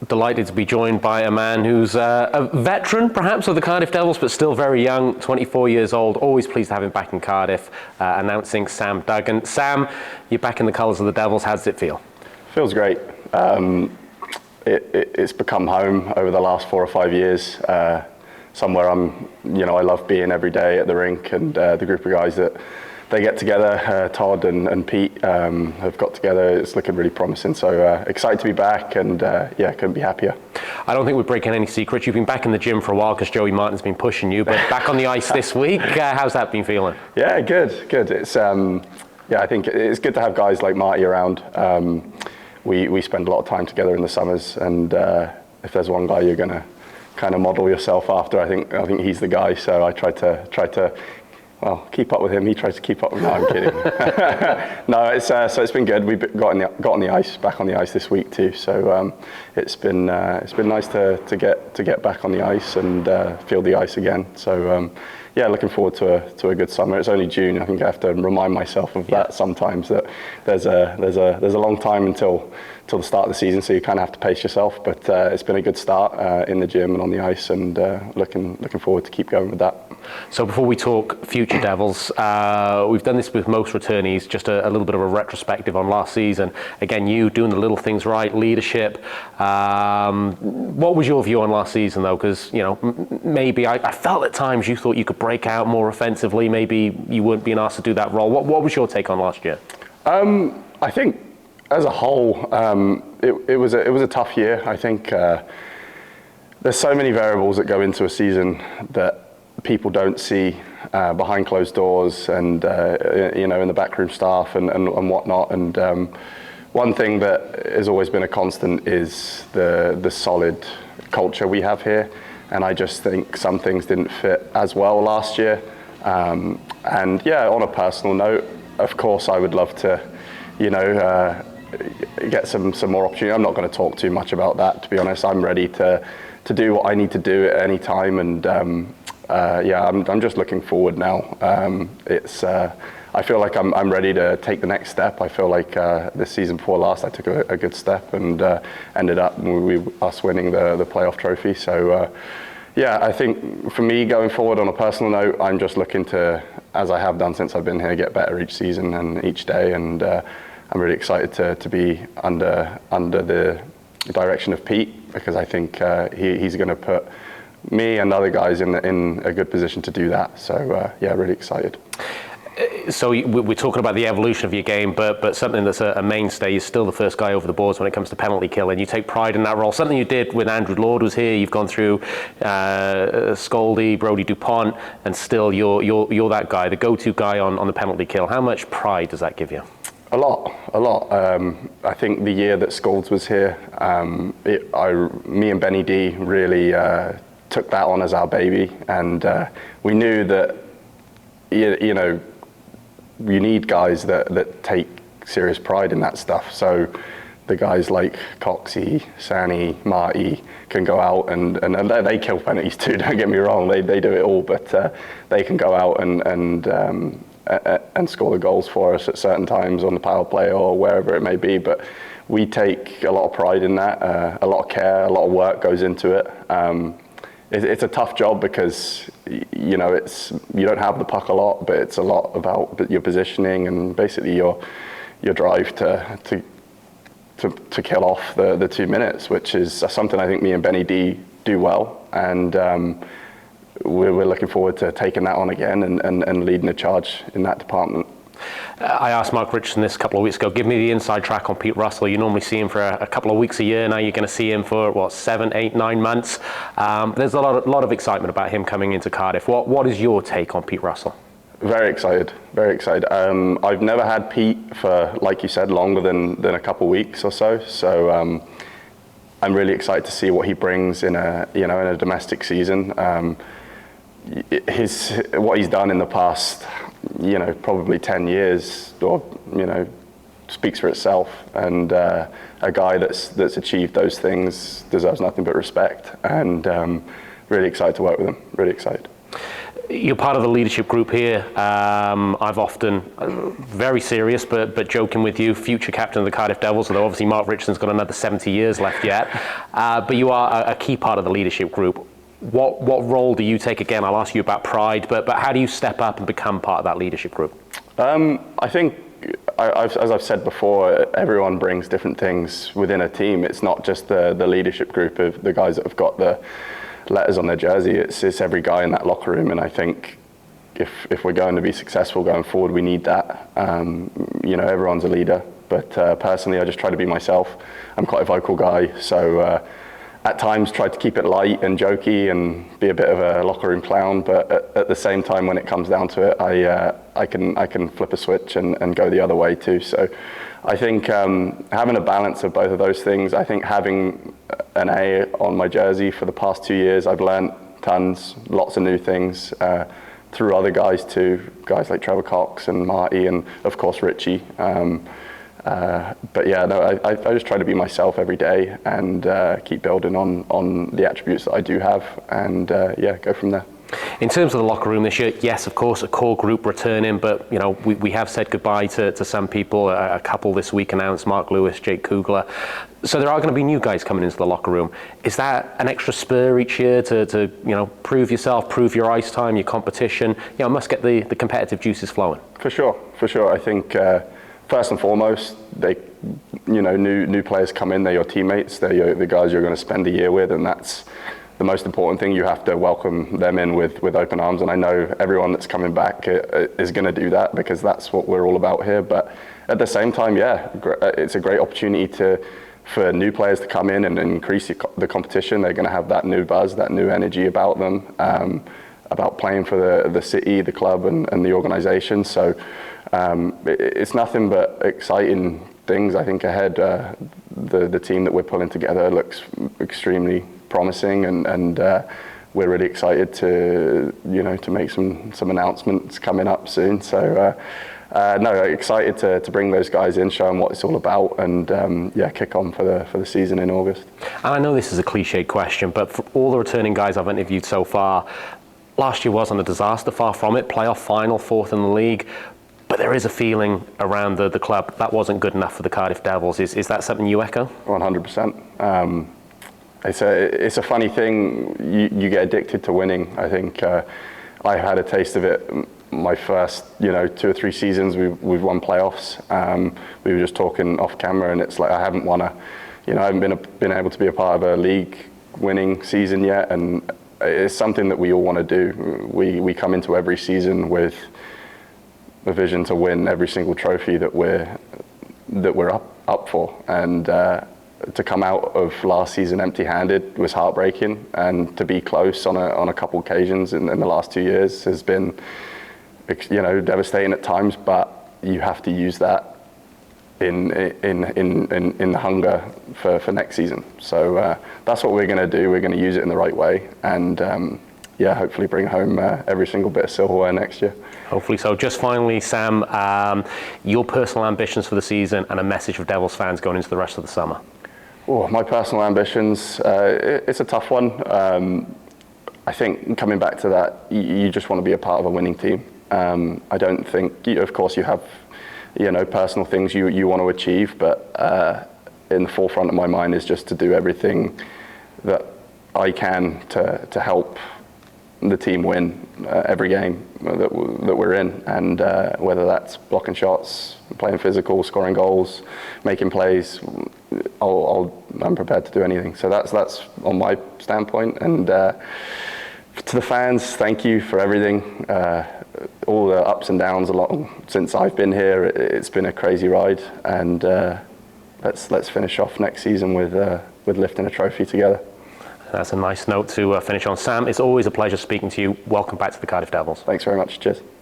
Delighted to be joined by a man who's a veteran, perhaps, of the Cardiff Devils, but still very young, 24 years old. Always pleased to have him back in Cardiff, announcing Sam Duggan. Sam, you're back in the colours of the Devils. How does it feel? Feels great. It's become home over the last 4 or 5 years. Somewhere I love being every day at the rink, and the group of guys that they get together, Todd and Pete, have got together. It's looking really promising. So excited to be back, and couldn't be happier. I don't think we're breaking any secrets. You've been back in the gym for a while because Joey Martin's been pushing you, but back on the ice this week. How's that been feeling? Yeah, good. It's I think it's good to have guys like Marty around. We spend a lot of time together in the summers, and if there's one guy you're going to kind of model yourself after, I think he's the guy. So I try to keep up with him. He tries to keep up with me. No, I'm kidding. No, so it's been good. We've got on the ice, back on the ice this week too. So it's been nice to get back on the ice and feel the ice again. So looking forward to a good summer. It's only June. I think I have to remind myself of that sometimes. That there's a long time until the start of the season, so you kind of have to pace yourself. But it's been a good start in the gym and on the ice, and looking forward to keep going with that. So before we talk future Devils, we've done this with most returnees, just a little bit of a retrospective on last season. Again, you doing the little things right, leadership. What was your view on last season, though? Because, maybe I felt at times you thought you could break out more offensively. Maybe you weren't being asked to do that role. What was your take on last year? I think as a whole, it was a tough year. I think there's so many variables that go into a season that people don't see behind closed doors, and in the backroom staff and whatnot. And one thing that has always been a constant is the solid culture we have here. And I just think some things didn't fit as well last year. On a personal note, of course, I would love to, get some more opportunity. I'm not going to talk too much about that, to be honest. I'm ready to do what I need to do at any time, and I'm just looking forward now. I feel like I'm ready to take the next step. I feel like this season before last, I took a good step and ended up us winning the playoff trophy. So I think for me going forward, on a personal note, I'm just looking to, as I have done since I've been here, get better each season and each day. And I'm really excited to be under the direction of Pete, because I think he's going to put me and other guys in a good position to do that. So really excited. So we're talking about the evolution of your game, but something that's a mainstay. You're still the first guy over the boards when it comes to penalty killing. You take pride in that role. Something you did when Andrew Lord was here. You've gone through Scoldy, Brodie Dupont, and still you're that guy, the go-to guy on the penalty kill. How much pride does that give you? A lot. I think the year that Scolds was here, me and Benny D really took that on as our baby, and we knew that you need guys that take serious pride in that stuff. So the guys like Coxie, Sani, Marty can go out and they kill penalties too, don't get me wrong, they do it all, but they can go out and score the goals for us at certain times on the power play or wherever it may be. But we take a lot of pride in that, a lot of care, a lot of work goes into it. It's a tough job because you don't have the puck a lot, but it's a lot about your positioning and basically your drive to kill off the 2 minutes, which is something I think me and Benny D do well, and we're looking forward to taking that on again and leading the charge in that department. I asked Mark Richardson this a couple of weeks ago, give me the inside track on Pete Russell. You normally see him for a couple of weeks a year. Now you're going to see him for, 7, 8, 9 months. There's a lot of excitement about him coming into Cardiff. What is your take on Pete Russell? Very excited. I've never had Pete for, like you said, longer than a couple of weeks or so. So I'm really excited to see what he brings in a domestic season. What he's done in the past, probably 10 years, or speaks for itself. And a guy that's achieved those things deserves nothing but respect. And really excited to work with him. Really excited. You're part of the leadership group here. I've often, very serious, but joking with you, future captain of the Cardiff Devils, although obviously Mark Richardson's got another 70 years left yet. But you are a key part of the leadership group. What role do you take? Again, I'll ask you about pride, but how do you step up and become part of that leadership group? I think, as I've said before, everyone brings different things within a team. It's not just the leadership group of the guys that have got the letters on their jersey. It's every guy in that locker room, and I think if we're going to be successful going forward, we need that. Everyone's a leader, but personally, I just try to be myself. I'm quite a vocal guy, so at times try to keep it light and jokey and be a bit of a locker room clown, but at the same time, when it comes down to it, I can flip a switch and go the other way too. So I think having a balance of both of those things, I think having an A on my jersey for the past 2 years, I've learned tons, lots of new things through other guys too, guys like Trevor Cox and Marty and of course Richie. But yeah, no, I just try to be myself every day and keep building on the attributes that I do have and go from there. In terms of the locker room this year, yes, of course, a core group returning, but we have said goodbye to some people. A couple this week announced, Mark Lewis, Jake Kugler. So there are going to be new guys coming into the locker room. Is that an extra spur each year to prove yourself, prove your ice time, your competition? Must get the competitive juices flowing. For sure. I think first and foremost, new players come in. They're your teammates. They're the guys you're going to spend a year with, and that's the most important thing. You have to welcome them in with open arms, and I know everyone that's coming back is going to do that because that's what we're all about here. But at the same time, it's a great opportunity for new players to come in and increase the competition. They're going to have that new buzz, that new energy about them, about playing for the city, the club, and the organisation. So it's nothing but exciting things, I think, ahead. The team that we're pulling together looks extremely promising, and we're really excited to make some announcements coming up soon. So excited to bring those guys in, show them what it's all about, and kick on for the season in August. And I know this is a cliche question, but for all the returning guys I've interviewed so far, last year wasn't a disaster, far from it. Playoff final, 4th in the league. But there is a feeling around the club that wasn't good enough for the Cardiff Devils. Is that something you echo? 100%. It's a funny thing. You get addicted to winning. I think I had a taste of it my first 2 or 3 seasons. We've won playoffs. We were just talking off camera, and it's like I haven't been able to be a part of a league winning season yet, and it's something that we all want to do. We come into every season with a vision to win every single trophy that we're up for, and to come out of last season empty-handed was heartbreaking, and to be close on a couple occasions in the last 2 years has been devastating at times. But you have to use that in the hunger for next season. So that's what we're going to do. We're going to use it in the right way, and hopefully bring home every single bit of silverware next year. Hopefully so. Just finally, Sam, your personal ambitions for the season and a message for Devils fans going into the rest of the summer. Oh, my personal ambitions, it's a tough one. I think coming back to that, you just want to be a part of a winning team. I don't think, of course you have, personal things you want to achieve, but in the forefront of my mind is just to do everything that I can to help the team win every game that we're in, and whether that's blocking shots, playing physical, scoring goals, making plays, I'm prepared to do anything. So that's on my standpoint. And to the fans, thank you for everything, all the ups and downs since I've been here. It's been a crazy ride, and let's finish off next season with lifting a trophy together. That's a nice note to finish on. Sam, it's always a pleasure speaking to you. Welcome back to the Cardiff Devils. Thanks very much. Cheers.